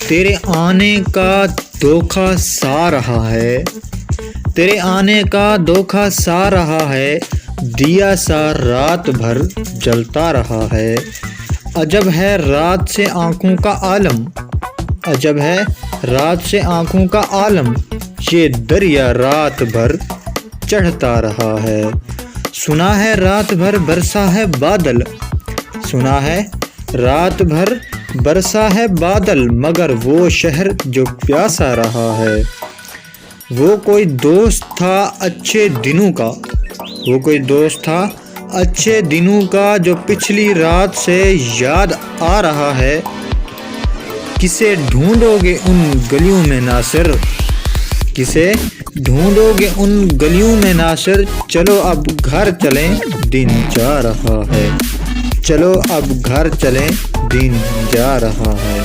تیرے آنے کا دھوکہ سا رہا ہے، تیرے آنے کا دھوکہ سا رہا ہے، دیا سا رات بھر جلتا رہا ہے۔ عجب ہے رات سے آنکھوں کا عالم، عجب ہے رات سے آنکھوں کا عالم، یہ دریا رات بھر چڑھتا رہا ہے۔ سنا ہے رات بھر برسا ہے بادل، سنا ہے رات بھر برسا ہے بادل، مگر وہ شہر جو پیاسا رہا ہے۔ وہ کوئی دوست تھا اچھے دنوں کا، وہ کوئی دوست تھا اچھے دنوں کا، جو پچھلی رات سے یاد آ رہا ہے۔ کسے ڈھونڈو گے ان گلیوں میں ناصر، کسے ڈھونڈو گے ان گلیوں میں ناصر، چلو اب گھر چلیں دن جا رہا ہے، چلو اب گھر چلیں دن جا رہا ہے۔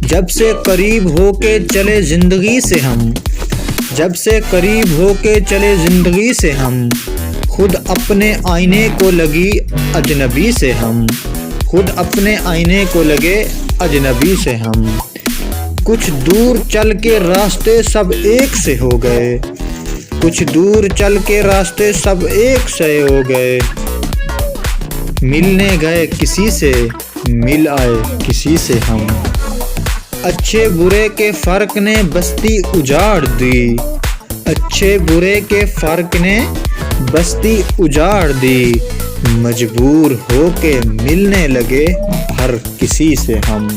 جب سے قریب ہو کے چلے زندگی سے ہم، جب سے قریب ہو کے چلے زندگی سے ہم، خود اپنے آئینے کو لگی اجنبی سے ہم، خود اپنے آئینے کو لگے اجنبی سے ہم۔ کچھ دور چل کے راستے سب ایک سے ہو گئے، کچھ دور چل کے راستے سب ایک سے ہو گئے، ملنے گئے کسی سے مل آئے کسی سے ہم۔ اچھے برے کے فرق نے بستی اجاڑ دی، اچھے برے کے فرق نے بستی اجاڑ دی، مجبور ہو کے ملنے لگے ہر کسی سے ہم۔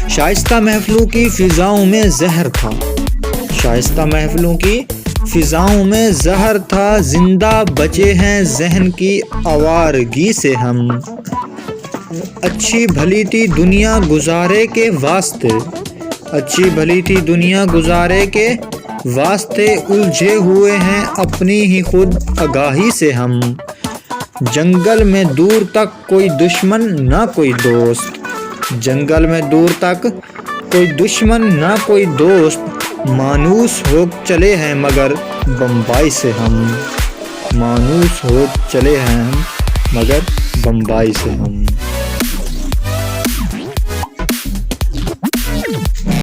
شائستہ محفلوں کی فضاؤں میں زہر تھا، شائستہ محفلوں کی فضاؤں میں زہر تھا، زندہ بچے ہیں ذہن کی آوارگی سے ہم۔ اچھی بھلی تھی دنیا گزارے کے واسطے، اچھی بھلی تھی دنیا گزارے کے واسطے، الجھے ہوئے ہیں اپنی ہی خود آگاہی سے ہم۔ جنگل میں دور تک کوئی دشمن نہ کوئی دوست، جنگل میں دور تک کوئی دشمن نہ کوئی دوست، مانوس ہو چلے ہیں مگر بمبئی سے ہم، مانوس ہو چلے ہیں ہم مگر بمبئی سے ہم۔